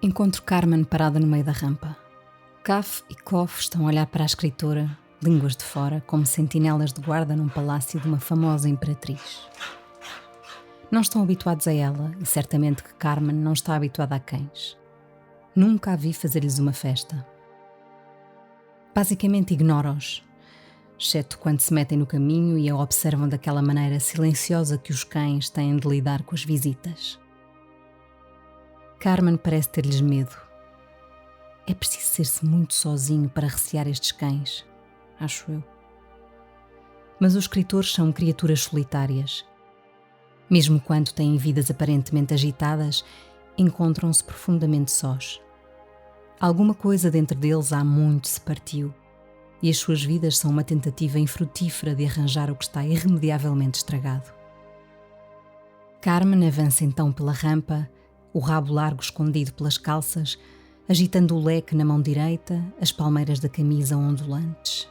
Encontro Carmen parada no meio da rampa. Caf e Kof estão a olhar para a escritora, línguas de fora, como sentinelas de guarda num palácio de uma famosa imperatriz. Não estão habituados a ela e certamente que Carmen não está habituada a cães. Nunca a vi fazer-lhes uma festa. Basicamente ignora-os, exceto quando se metem no caminho e a observam daquela maneira silenciosa que os cães têm de lidar com as visitas. Carmen parece ter-lhes medo. É preciso ser-se muito sozinho para recear estes cães, acho eu. Mas os escritores são criaturas solitárias. Mesmo quando têm vidas aparentemente agitadas, encontram-se profundamente sós. Alguma coisa dentro deles há muito se partiu, e as suas vidas são uma tentativa infrutífera de arranjar o que está irremediavelmente estragado. Carmen avança então pela rampa, o rabo largo escondido pelas calças, agitando o leque na mão direita, as palmeiras da camisa ondulantes.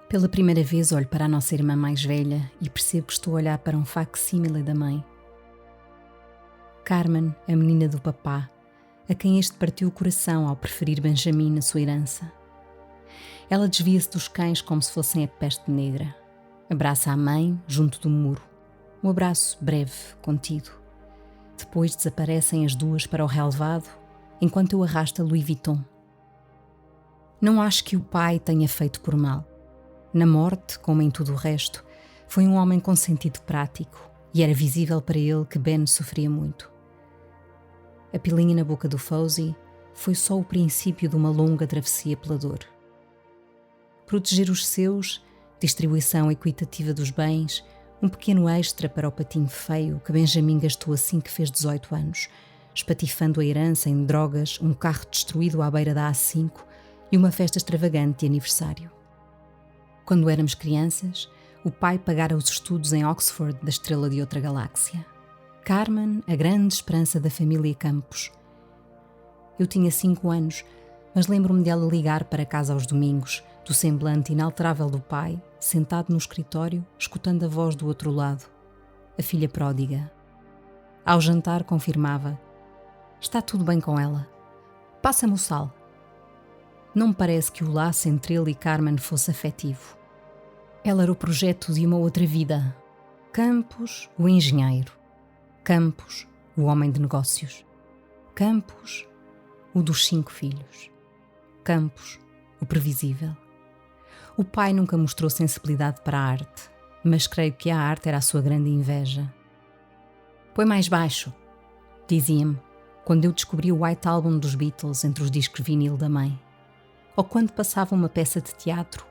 Pela primeira vez olho para a nossa irmã mais velha e percebo que estou a olhar para um facsímile da mãe. Carmen, a menina do papá, a quem este partiu o coração ao preferir Benjamin na sua herança. Ela desvia-se dos cães como se fossem a peste negra. Abraça a mãe junto do muro. Um abraço breve, contido. Depois desaparecem as duas para o relevado, enquanto eu arrasto a Louis Vuitton. Não acho que o pai tenha feito por mal. Na morte, como em tudo o resto, foi um homem com sentido prático e era visível para ele que Ben sofria muito. A pilinha na boca do Fauzi foi só o princípio de uma longa travessia pela dor. Proteger os seus, distribuição equitativa dos bens, um pequeno extra para o patinho feio que Benjamin gastou assim que fez 18 anos, espatifando a herança em drogas, um carro destruído à beira da A5 e uma festa extravagante de aniversário. Quando éramos crianças, o pai pagara os estudos em Oxford da estrela de outra galáxia. Carmen, a grande esperança da família Campos. Eu tinha 5 anos, mas lembro-me dela ligar para casa aos domingos, do semblante inalterável do pai, sentado no escritório, escutando a voz do outro lado, a filha pródiga. Ao jantar confirmava: está tudo bem com ela. Passa-me o sal. Não me parece que o laço entre ele e Carmen fosse afetivo. Ela era o projeto de uma outra vida. Campos, o engenheiro. Campos, o homem de negócios. Campos, o dos 5 filhos. Campos, o previsível. O pai nunca mostrou sensibilidade para a arte, mas creio que a arte era a sua grande inveja. Põe mais baixo, dizia-me, quando eu descobri o White Album dos Beatles entre os discos vinil da mãe. Ou quando passava uma peça de teatro,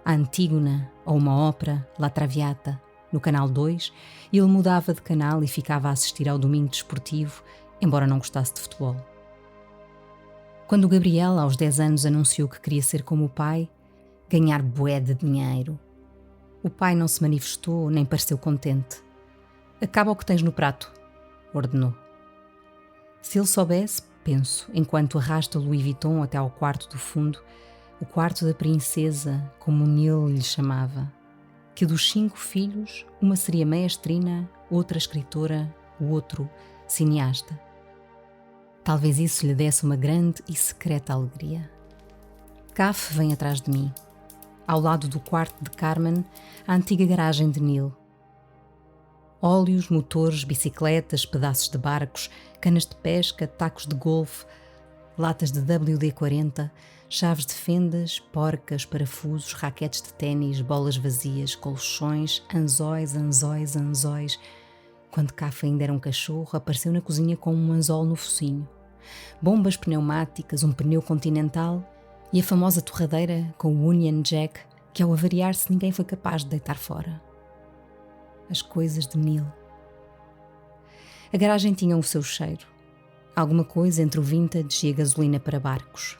a Antígona ou uma ópera, La Traviata, no Canal 2, e ele mudava de canal e ficava a assistir ao domingo desportivo, embora não gostasse de futebol. Quando o Gabriel, aos 10 anos, anunciou que queria ser como o pai, ganhar bué de dinheiro, o pai não se manifestou nem pareceu contente. Acaba o que tens no prato, ordenou. Se ele soubesse, penso, enquanto arrasta o Louis Vuitton até ao quarto do fundo, o quarto da princesa, como o Neil lhe chamava, que dos 5 filhos, uma seria maestrina, outra escritora, o outro cineasta. Talvez isso lhe desse uma grande e secreta alegria. Caf vem atrás de mim. Ao lado do quarto de Carmen, a antiga garagem de Neil. Óleos, motores, bicicletas, pedaços de barcos, canas de pesca, tacos de golfe, latas de WD-40, chaves de fendas, porcas, parafusos, raquetes de ténis, bolas vazias, colchões, anzóis, anzóis, anzóis. Quando Caf ainda era um cachorro, apareceu na cozinha com um anzol no focinho. Bombas pneumáticas, um pneu continental e a famosa torradeira com o Union Jack que ao avariar-se ninguém foi capaz de deitar fora. As coisas de Neil. A garagem tinha o seu cheiro. Alguma coisa entre o vintage e a gasolina para barcos.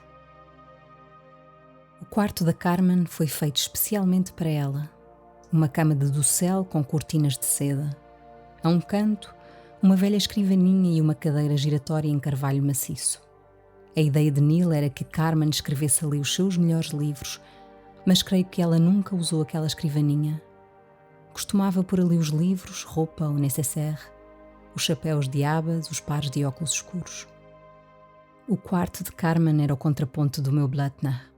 O quarto da Carmen foi feito especialmente para ela. Uma cama de dossel com cortinas de seda. A um canto, uma velha escrivaninha e uma cadeira giratória em carvalho maciço. A ideia de Neil era que Carmen escrevesse ali os seus melhores livros, mas creio que ela nunca usou aquela escrivaninha. Costumava pôr ali os livros, roupa ou nécessaire, os chapéus de abas, os pares de óculos escuros. O quarto de Carmen era o contraponto do meu Blutner.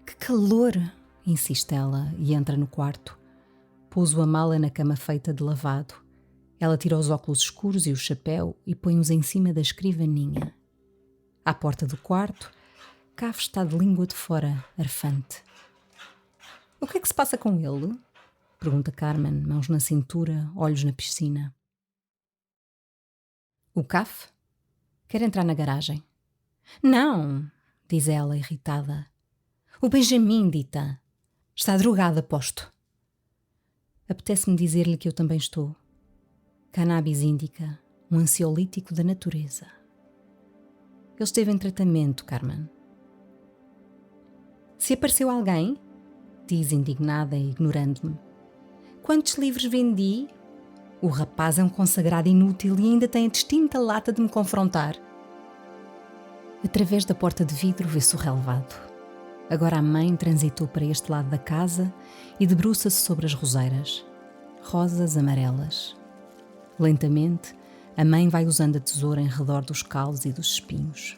Que calor! Insiste ela e entra no quarto. Pouso a mala na cama feita de lavado. Ela tira os óculos escuros e o chapéu e põe-os em cima da escrivaninha. À porta do quarto, Caf está de língua de fora, arfante. O que é que se passa com ele? Pergunta Carmen, mãos na cintura, olhos na piscina. O Caf? Quer entrar na garagem. Não, diz ela, irritada. O Benjamin, Dita. Está drogado, aposto. Apetece-me dizer-lhe que eu também estou. Cannabis indica, um ansiolítico da natureza. Ele esteve em tratamento, Carmen. Se apareceu alguém? Diz indignada e ignorando-me. Quantos livros vendi? O rapaz é um consagrado inútil e ainda tem a distinta lata de me confrontar. Através da porta de vidro vê-se o relevado. Agora a mãe transitou para este lado da casa e debruça-se sobre as roseiras. Rosas amarelas. Lentamente, a mãe vai usando a tesoura em redor dos calos e dos espinhos.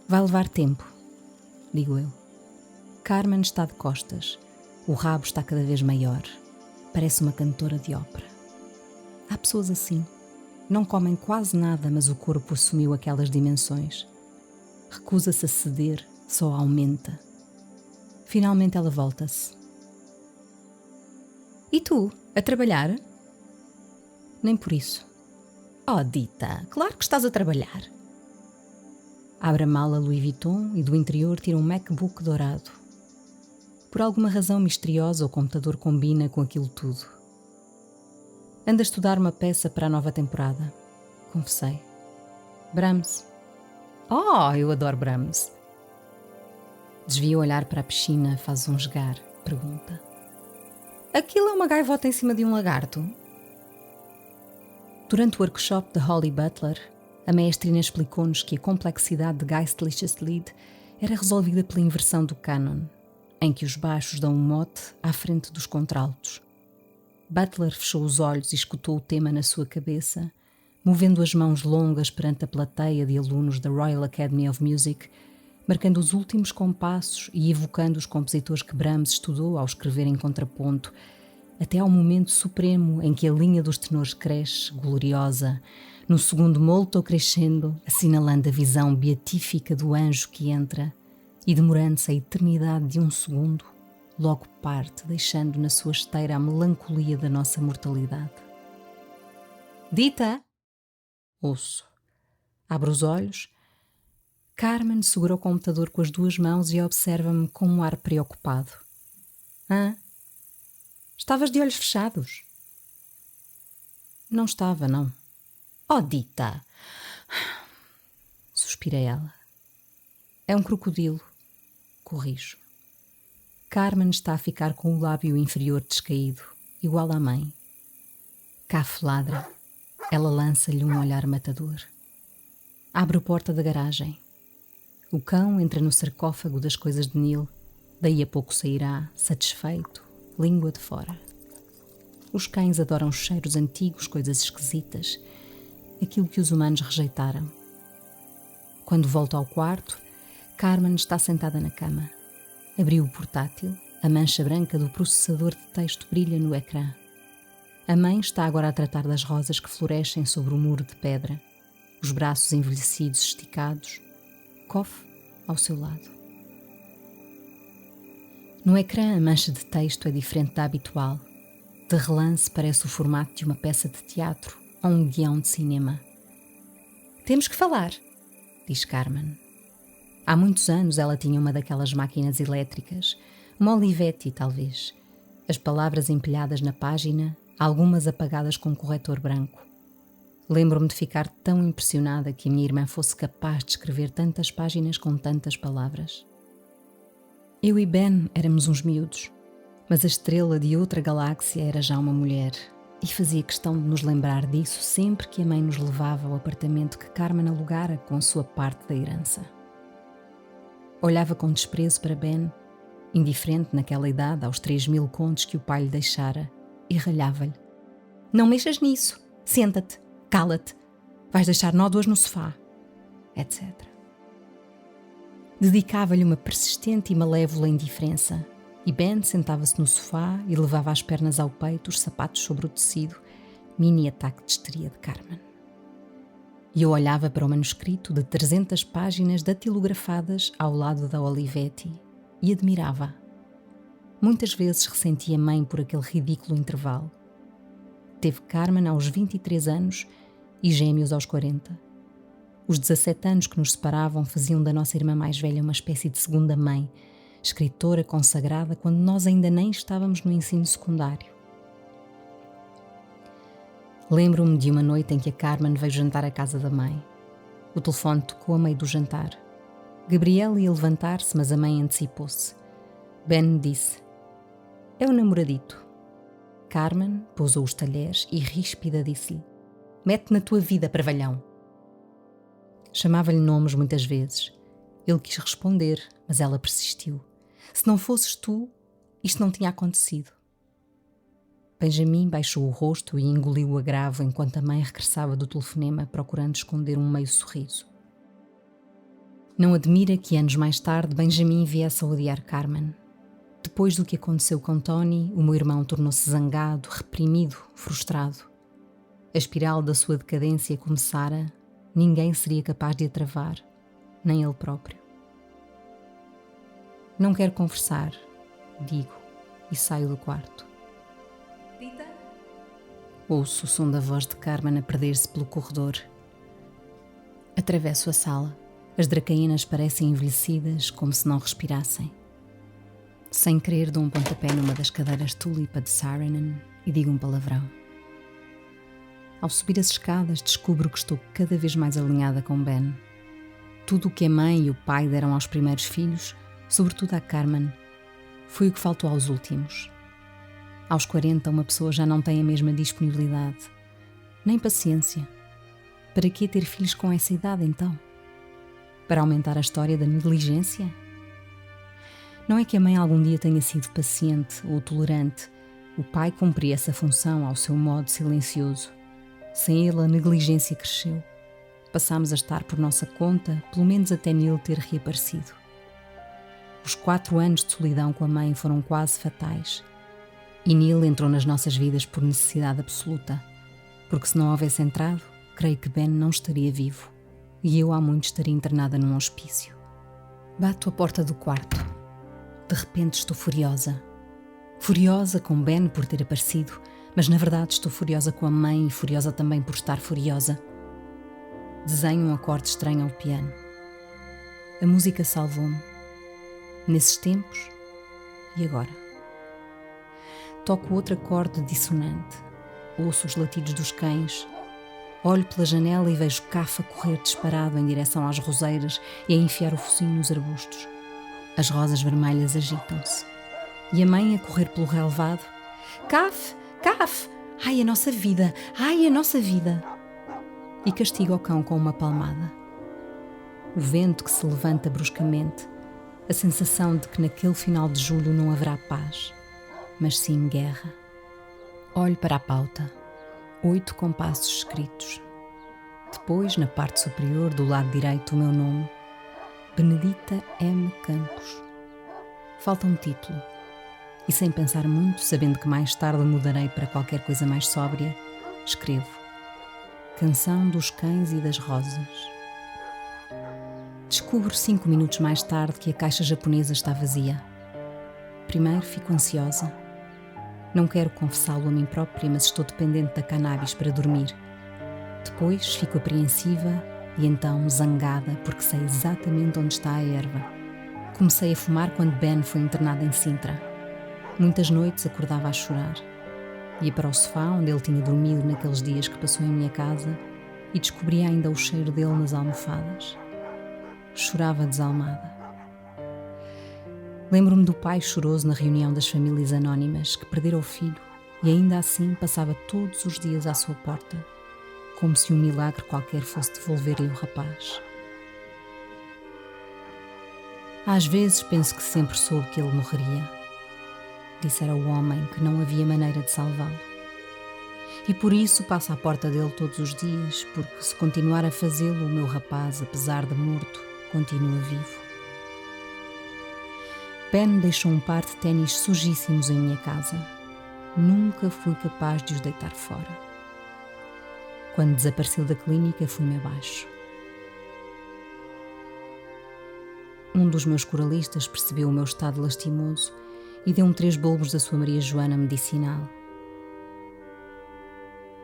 Vai levar tempo, digo eu. Carmen está de costas. O rabo está cada vez maior. Parece uma cantora de ópera. Há pessoas assim. Não comem quase nada, mas o corpo assumiu aquelas dimensões. Recusa-se a ceder, só aumenta. Finalmente ela volta-se. E tu, a trabalhar? Nem por isso. Oh, Dita, claro que estás a trabalhar. Abre a mala Louis Vuitton e do interior tira um MacBook dourado. Por alguma razão misteriosa, o computador combina com aquilo tudo. Ando a estudar uma peça para a nova temporada. Confessei. Brahms. Oh, eu adoro Brahms. Desvia o olhar para a piscina, faz um jogar. Pergunta. Aquilo é uma gaivota em cima de um lagarto? Durante o workshop de Holly Butler, a maestrina explicou-nos que a complexidade de Geistliches Lied era resolvida pela inversão do cânon, em que os baixos dão um mote à frente dos contraltos. Butler fechou os olhos e escutou o tema na sua cabeça, movendo as mãos longas perante a plateia de alunos da Royal Academy of Music, marcando os últimos compassos e evocando os compositores que Brahms estudou ao escrever em contraponto, até ao momento supremo em que a linha dos tenores cresce, gloriosa, no segundo molto crescendo, assinalando a visão beatífica do anjo que entra, e demorando-se a eternidade de um segundo, logo parte, deixando na sua esteira a melancolia da nossa mortalidade. Dita! Ouço. Abro os olhos. Carmen segura o computador com as duas mãos e observa-me com um ar preocupado. Hã? Estavas de olhos fechados? Não estava, não. Oh, Dita! Suspira ela. É um crocodilo. Corrijo. Carmen está a ficar com o lábio inferior descaído, igual à mãe. Caf ladra. Ela lança-lhe um olhar matador. Abre a porta da garagem. O cão entra no sarcófago das coisas de Neil. Daí a pouco sairá, satisfeito, língua de fora. Os cães adoram cheiros antigos, coisas esquisitas, aquilo que os humanos rejeitaram. Quando volto ao quarto, Carmen está sentada na cama. Abriu o portátil, a mancha branca do processador de texto brilha no ecrã. A mãe está agora a tratar das rosas que florescem sobre o muro de pedra, os braços envelhecidos esticados, Koff ao seu lado. No ecrã, a mancha de texto é diferente da habitual. De relance parece o formato de uma peça de teatro ou um guião de cinema. Temos que falar, diz Carmen. Há muitos anos ela tinha uma daquelas máquinas elétricas, uma Olivetti talvez. As palavras empilhadas na página, algumas apagadas com corretor branco. Lembro-me de ficar tão impressionada que a minha irmã fosse capaz de escrever tantas páginas com tantas palavras. Eu e Ben éramos uns miúdos, mas a estrela de outra galáxia era já uma mulher, e fazia questão de nos lembrar disso sempre que a mãe nos levava ao apartamento que Carmen alugara com a sua parte da herança. Olhava com desprezo para Ben, indiferente naquela idade aos 3.000 contos que o pai lhe deixara, e ralhava-lhe. Não mexas nisso, senta-te, cala-te, vais deixar nódoas no sofá. etc. Dedicava-lhe uma persistente e malévola indiferença, e Ben sentava-se no sofá e levava as pernas ao peito, os sapatos sobre o tecido, mini ataque de histeria de Carmen. E eu olhava para o manuscrito de 300 páginas datilografadas ao lado da Olivetti e admirava. Muitas vezes ressentia a mãe por aquele ridículo intervalo. Teve Carmen aos 23 anos e gêmeos aos 40. Os 17 anos que nos separavam faziam da nossa irmã mais velha uma espécie de segunda mãe, escritora consagrada quando nós ainda nem estávamos no ensino secundário. Lembro-me de uma noite em que a Carmen veio jantar à casa da mãe. O telefone tocou a meio do jantar. Gabriel ia levantar-se, mas a mãe antecipou-se. Ben disse: "É o namoradito." Carmen pousou os talheres e ríspida disse-lhe: "Mete na tua vida, parvalhão." Chamava-lhe nomes muitas vezes. Ele quis responder, mas ela persistiu. "Se não fosses tu, isto não tinha acontecido." Benjamin baixou o rosto e engoliu o agravo enquanto a mãe regressava do telefonema procurando esconder um meio sorriso. Não admira que anos mais tarde Benjamin viesse a odiar Carmen. Depois do que aconteceu com Tony, o meu irmão tornou-se zangado, reprimido, frustrado. A espiral da sua decadência começara, ninguém seria capaz de a travar, nem ele próprio. "Não quero conversar", digo, e saio do quarto. "Rita?" Ouço o som da voz de Carmen a perder-se pelo corredor. Atravesso a sala. As dracaínas parecem envelhecidas, como se não respirassem. Sem querer, dou um pontapé numa das cadeiras tulipa de Saarinen e digo um palavrão. Ao subir as escadas, descubro que estou cada vez mais alinhada com Ben. Tudo o que a mãe e o pai deram aos primeiros filhos, sobretudo à Carmen, foi o que faltou aos últimos. Aos 40, uma pessoa já não tem a mesma disponibilidade, nem paciência. Para que ter filhos com essa idade, então? Para aumentar a história da negligência? Não é que a mãe algum dia tenha sido paciente ou tolerante. O pai cumpria essa função ao seu modo silencioso. Sem ele, a negligência cresceu. Passámos a estar por nossa conta, pelo menos até Neil ter reaparecido. Os 4 anos de solidão com a mãe foram quase fatais. E Neil entrou nas nossas vidas por necessidade absoluta. Porque se não houvesse entrado, creio que Ben não estaria vivo. E eu há muito estaria internada num hospício. Bato a porta do quarto. De repente estou furiosa. Furiosa com Ben por ter aparecido, mas na verdade estou furiosa com a mãe e furiosa também por estar furiosa. Desenho um acorde estranho ao piano. A música salvou-me. Nesses tempos e agora. Toco outro acorde dissonante. Ouço os latidos dos cães. Olho pela janela e vejo Cafa correr disparado em direção às roseiras e a enfiar o focinho nos arbustos. As rosas vermelhas agitam-se. E a mãe a correr pelo relevado. "Caf! Caf! Ai, a nossa vida! Ai, a nossa vida!" E castiga o cão com uma palmada. O vento que se levanta bruscamente. A sensação de que naquele final de julho não haverá paz, mas sim guerra. Olho para a pauta. 8 compassos escritos. Depois, na parte superior, do lado direito, o meu nome. Benedita M. Campos. Falta um título. E sem pensar muito, sabendo que mais tarde mudarei para qualquer coisa mais sóbria, escrevo: Canção dos Cães e das Rosas. Descubro 5 minutos mais tarde que a caixa japonesa está vazia. Primeiro fico ansiosa. Não quero confessá-lo a mim própria, mas estou dependente da cannabis para dormir. Depois fico apreensiva e então zangada porque sei exatamente onde está a erva. Comecei a fumar quando Ben foi internado em Sintra. Muitas noites acordava a chorar. Ia para o sofá onde ele tinha dormido naqueles dias que passou em minha casa e descobria ainda o cheiro dele nas almofadas. Chorava desalmada. Lembro-me do pai choroso na reunião das famílias anónimas que perdera o filho e ainda assim passava todos os dias à sua porta, como se um milagre qualquer fosse devolver-lhe o rapaz. Às vezes penso que sempre soube que ele morreria, dissera o homem que não havia maneira de salvá-lo. E por isso passo à porta dele todos os dias, porque se continuar a fazê-lo, o meu rapaz, apesar de morto, continua vivo. Ben deixou um par de ténis sujíssimos em minha casa. Nunca fui capaz de os deitar fora. Quando desapareceu da clínica, fui-me abaixo. Um dos meus coralistas percebeu o meu estado lastimoso e deu-me 3 bulbos da sua Maria Joana medicinal.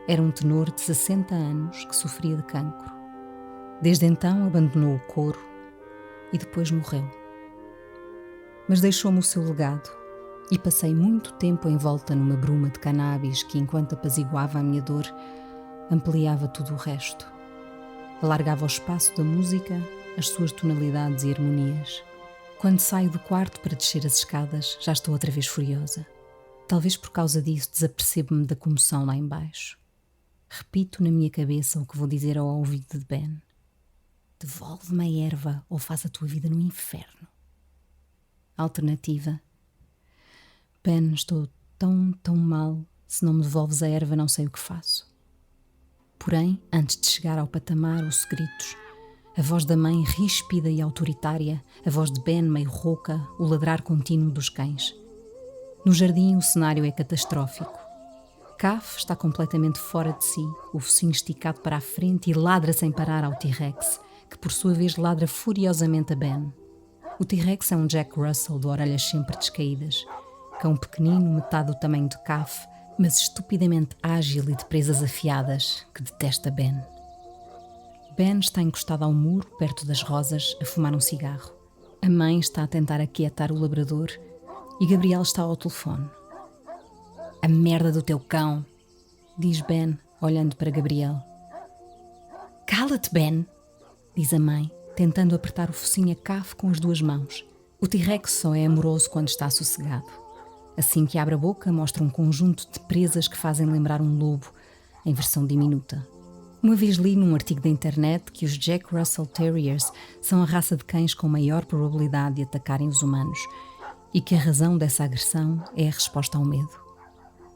Era um tenor de 60 anos que sofria de cancro. Desde então abandonou o coro e depois morreu. Mas deixou-me o seu legado e passei muito tempo envolta numa bruma de cannabis que, enquanto apaziguava a minha dor, ampliava tudo o resto. Alargava o espaço da música, as suas tonalidades e harmonias. Quando saio do quarto para descer as escadas, já estou outra vez furiosa. Talvez por causa disso desapercebo-me da comoção lá embaixo. Repito na minha cabeça o que vou dizer ao ouvido de Ben. Devolve-me a erva ou faz a tua vida no inferno. Alternativa. Ben, estou tão mal. Se não me devolves a erva, não sei o que faço. Porém, antes de chegar ao patamar, os gritos, a voz da mãe ríspida e autoritária, a voz de Ben meio rouca, o ladrar contínuo dos cães. No jardim, o cenário é catastrófico. Caf está completamente fora de si, o focinho esticado para a frente e ladra sem parar ao T-Rex, que por sua vez ladra furiosamente a Ben. O T-Rex é um Jack Russell de orelhas sempre descaídas, cão pequenino, metade do tamanho de Caf, mas estupidamente ágil e de presas afiadas, que detesta Ben. Ben está encostado ao muro, perto das rosas, a fumar um cigarro. A mãe está a tentar aquietar o labrador e Gabriel está ao telefone. A merda do teu cão, diz Ben, olhando para Gabriel. Cala-te, Ben, diz a mãe, tentando apertar o focinho a Caf com as 2 mãos. O T-Rex só é amoroso quando está sossegado. Assim que abre a boca, mostra um conjunto de presas que fazem lembrar um lobo, em versão diminuta. Uma vez li num artigo da internet que os Jack Russell Terriers são a raça de cães com maior probabilidade de atacarem os humanos e que a razão dessa agressão é a resposta ao medo.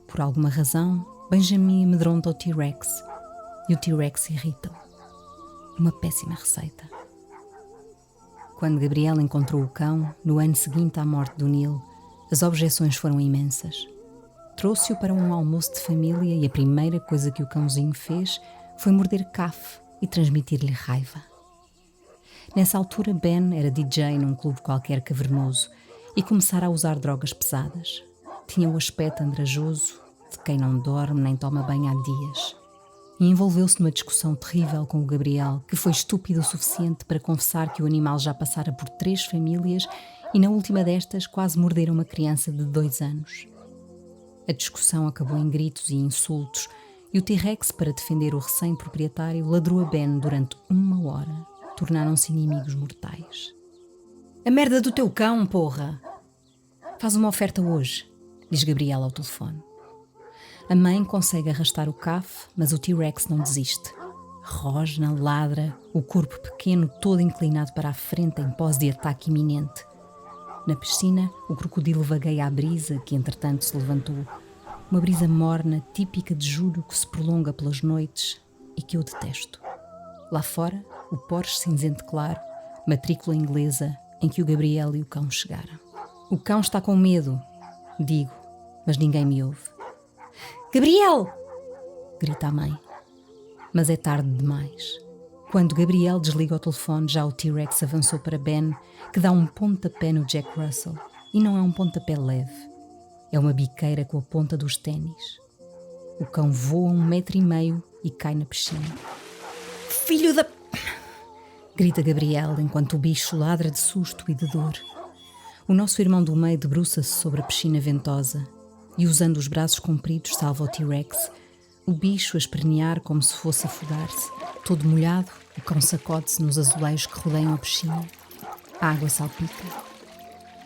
Por alguma razão, Benjamin amedronta o T-Rex e o T-Rex irrita-o. Uma péssima receita. Quando Gabriel encontrou o cão, no ano seguinte à morte do Neil, as objeções foram imensas. Trouxe-o para um almoço de família e a primeira coisa que o cãozinho fez foi morder Caf e transmitir-lhe raiva. Nessa altura, Ben era DJ num clube qualquer cavernoso e começara a usar drogas pesadas. Tinha o aspecto andrajoso de quem não dorme nem toma banho há dias. E envolveu-se numa discussão terrível com o Gabriel, que foi estúpido o suficiente para confessar que o animal já passara por 3 famílias e na última destas quase mordera uma criança de 2 anos. A discussão acabou em gritos e insultos e o T-Rex, para defender o recém-proprietário, ladrou a Ben durante 1 hora. Tornaram-se inimigos mortais. A merda do teu cão, porra! Faz uma oferta hoje, diz Gabriela ao telefone. A mãe consegue arrastar o Caf, mas o T-Rex não desiste. Rosna, ladra, o corpo pequeno todo inclinado para a frente em pose de ataque iminente. Na piscina, o crocodilo vagueia à brisa, que entretanto se levantou. Uma brisa morna, típica de julho, que se prolonga pelas noites e que eu detesto. Lá fora, o Porsche cinzento claro, matrícula inglesa, em que o Gabriel e o cão chegaram. O cão está com medo, digo, mas ninguém me ouve. Gabriel! Grita a mãe. Mas é tarde demais. Quando Gabriel desliga o telefone, já o T-Rex avançou para Ben, que dá um pontapé no Jack Russell. E não é um pontapé leve. É uma biqueira com a ponta dos ténis. O cão voa 1,5 metros e cai na piscina. Filho da... grita Gabriel, enquanto o bicho ladra de susto e de dor. O nosso irmão do meio debruça-se sobre a piscina ventosa e, usando os braços compridos, salva o T-Rex. O bicho a espernear como se fosse afogar-se. Todo molhado, o cão sacode-se nos azulejos que rodeiam a piscina. A água salpica.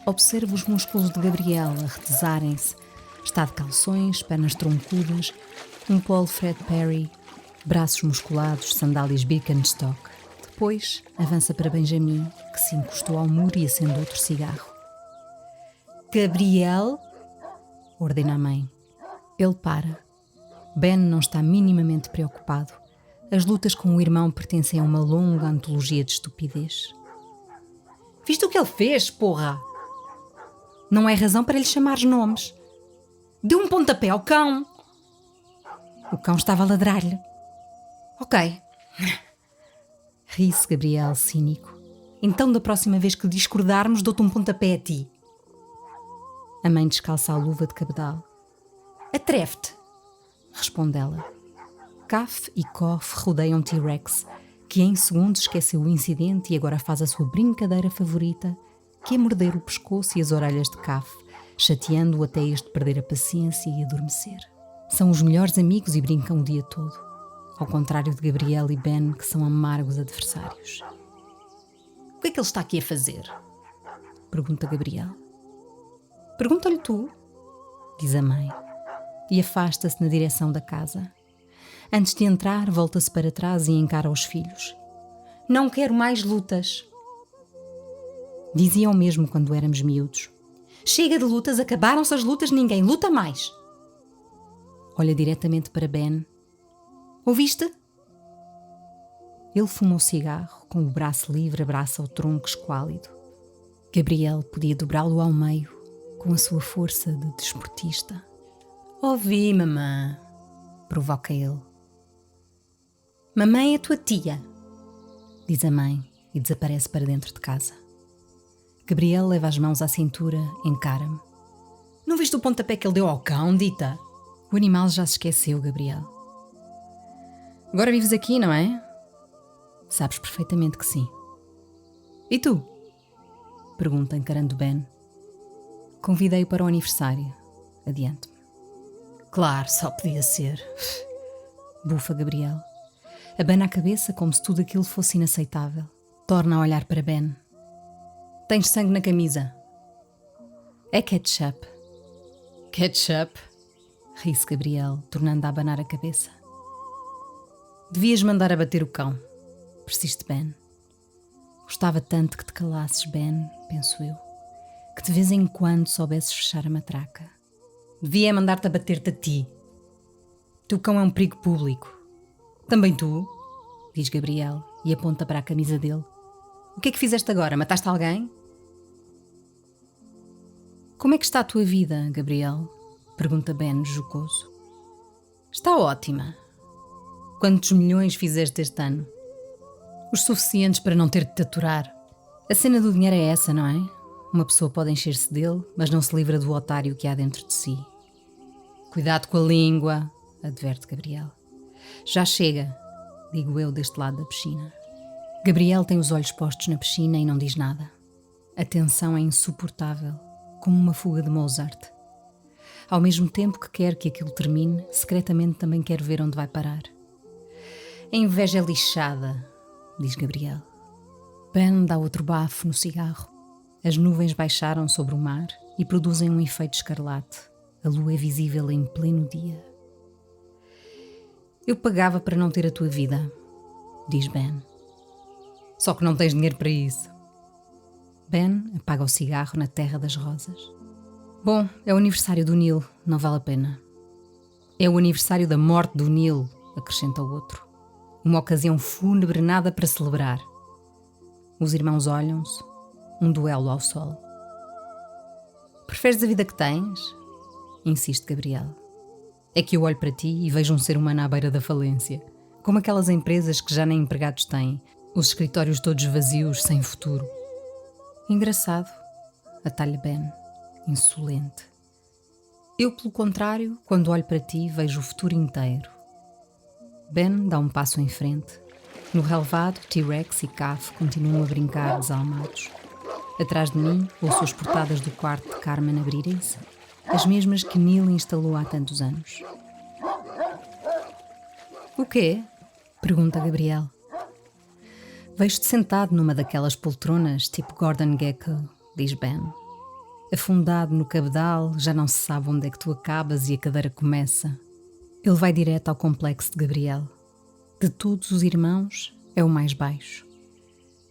Observo os músculos de Gabriel a retesarem-se. Está de calções, pernas troncudas, um polo Fred Perry, braços musculados, sandálias Birkenstock. Depois avança para Benjamin, que se encostou ao muro e acende outro cigarro. Gabriel, ordena a mãe. Ele para. Ben não está minimamente preocupado. As lutas com o irmão pertencem a uma longa antologia de estupidez. Viste o que ele fez, porra? Não é razão para lhe chamares nomes. Deu um pontapé ao cão. O cão estava a ladrar-lhe. Ok. Ri-se Gabriel, cínico. Então, da próxima vez que discordarmos, dou-te um pontapé a ti. A mãe descalça a luva de cabedal. Atreve-te, responde ela. Caf e Coff rodeiam T-Rex, que em segundos esqueceu o incidente e agora faz a sua brincadeira favorita, que é morder o pescoço e as orelhas de Caf, chateando-o até este perder a paciência e adormecer. São os melhores amigos e brincam o dia todo, ao contrário de Gabriel e Ben, que são amargos adversários. O que é que ele está aqui a fazer? Pergunta Gabriel. Pergunta-lhe tu, diz a mãe, e afasta-se na direção da casa. Antes de entrar, volta-se para trás e encara os filhos. Não quero mais lutas. Diziam mesmo quando éramos miúdos. Chega de lutas, acabaram-se as lutas, ninguém luta mais. Olha diretamente para Ben. Ouviste? Ele fuma o cigarro, com o braço livre abraça o tronco esquálido. Gabriel podia dobrá-lo ao meio, com a sua força de desportista. Ouvi, mamã, provoca ele. Mamãe é tua tia, diz a mãe e desaparece para dentro de casa. Gabriel leva as mãos à cintura, encara-me. Não viste o pontapé que ele deu ao cão, Dita? O animal já se esqueceu, Gabriel. Agora vives aqui, não é? Sabes perfeitamente que sim. E tu? Pergunta encarando Ben. Convidei-o para o aniversário. Adiante-me. Claro, só podia ser. Bufa Gabriel. Abana a cabeça como se tudo aquilo fosse inaceitável. Torna a olhar para Ben. Tens sangue na camisa. É ketchup. Ketchup? Ri-se Gabriel, tornando a abanar a cabeça. Devias mandar abater o cão. Persiste Ben. Gostava tanto que te calasses, Ben, penso eu. Que de vez em quando soubesses fechar a matraca. Devia mandar-te abater-te a ti. Teu cão é um perigo público. Também tu? Diz Gabriel e aponta para a camisa dele. O que é que fizeste agora? Mataste alguém? Como é que está a tua vida, Gabriel? Pergunta Ben, jocoso. Está ótima. Quantos milhões fizeste este ano? Os suficientes para não ter de te aturar. A cena do dinheiro é essa, não é? Uma pessoa pode encher-se dele, mas não se livra do otário que há dentro de si. Cuidado com a língua, adverte Gabriel. Já chega, digo eu deste lado da piscina. Gabriel tem os olhos postos na piscina e não diz nada. A tensão é insuportável, como uma fuga de Mozart. Ao mesmo tempo que quer que aquilo termine, secretamente também quer ver onde vai parar. A inveja é lixada, diz Gabriel. Ben dá outro bafo no cigarro. As nuvens baixaram sobre o mar e produzem um efeito escarlate. A lua é visível em pleno dia. Eu pagava para não ter a tua vida, diz Ben. Só que não tens dinheiro para isso. Ben apaga o cigarro na terra das rosas. Bom, é o aniversário do Neil, não vale a pena. É o aniversário da morte do Neil, acrescenta o outro. Uma ocasião fúnebre nada para celebrar. Os irmãos olham-se, um duelo ao sol. Preferes a vida que tens? Insiste Gabriel. É que eu olho para ti e vejo um ser humano à beira da falência, como aquelas empresas que já nem empregados têm, os escritórios todos vazios, sem futuro. Engraçado, atalha Ben, insolente. Eu, pelo contrário, quando olho para ti, vejo o futuro inteiro. Ben dá um passo em frente. No relevado, T-Rex e Caf continuam a brincar desalmados. Atrás de mim, ouço as portadas do quarto de Carmen abrirem-se, as mesmas que Neil instalou há tantos anos. O quê? Pergunta Gabriel. Vejo-te sentado numa daquelas poltronas tipo Gordon Gekko, diz Ben. Afundado no cabedal, já não se sabe onde é que tu acabas e a cadeira começa. Ele vai direto ao complexo de Gabriel. De todos os irmãos, é o mais baixo.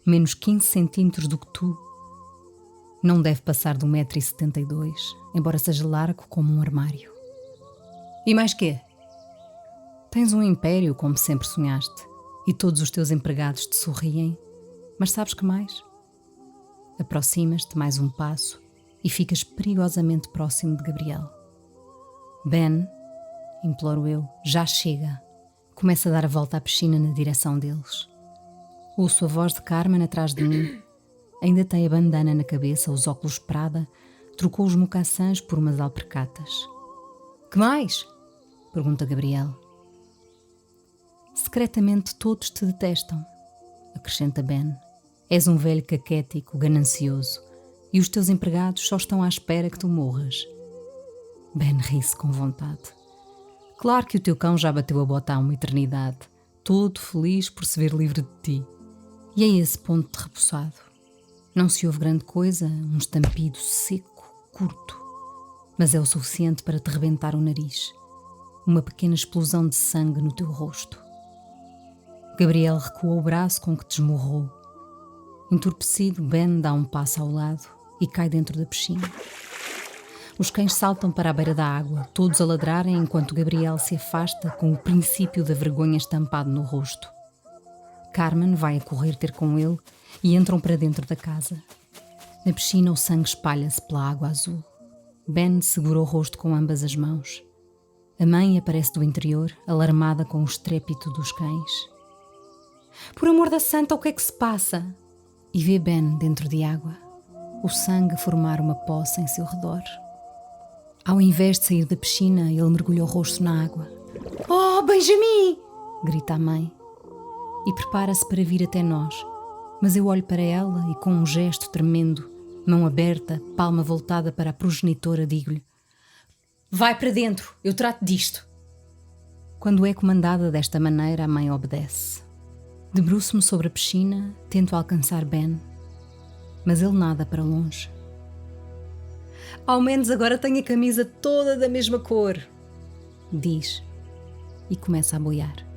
Menos 15 centímetros do que tu. Não deve passar de 1,72 m, embora seja largo como um armário. E mais quê? Tens um império como sempre sonhaste e todos os teus empregados te sorriem, mas sabes que mais? Aproximas-te mais um passo e ficas perigosamente próximo de Gabriel. Ben, imploro eu, já chega. Começa a dar a volta à piscina na direção deles. Ouço a voz de Carmen atrás de mim. Ainda tem a bandana na cabeça, os óculos Prada, trocou os mocassins por umas alpercatas. Que mais? Pergunta Gabriel. Secretamente todos te detestam, acrescenta Ben. És um velho caquético, ganancioso, e os teus empregados só estão à espera que tu morras. Ben ri-se com vontade. Claro que o teu cão já bateu a bota há uma eternidade, todo feliz por se ver livre de ti. E é esse ponto de repousado. Não se ouve grande coisa, um estampido seco, curto, mas é o suficiente para te rebentar o nariz. Uma pequena explosão de sangue no teu rosto. Gabriel recuou o braço com que te esmurrou. Entorpecido, Ben dá um passo ao lado e cai dentro da piscina. Os cães saltam para a beira da água, todos a ladrarem enquanto Gabriel se afasta com o princípio da vergonha estampado no rosto. Carmen vai a correr ter com ele e entram para dentro da casa. Na piscina o sangue espalha-se pela água azul. Ben segura o rosto com ambas as mãos. A mãe aparece do interior, alarmada com o estrépito dos cães. Por amor da santa, o que é que se passa? E vê Ben dentro de água, o sangue a formar uma poça em seu redor. Ao invés de sair da piscina, ele mergulha o rosto na água. Oh, Benjamin! Grita a mãe. E prepara-se para vir até nós. Mas eu olho para ela e com um gesto tremendo, mão aberta, palma voltada para a progenitora, digo-lhe: vai para dentro, eu trato disto. Quando é comandada desta maneira, a mãe obedece. Debruço-me sobre a piscina, tento alcançar Ben, mas ele nada para longe. Ao menos agora tenho a camisa toda da mesma cor, diz, e começa a boiar.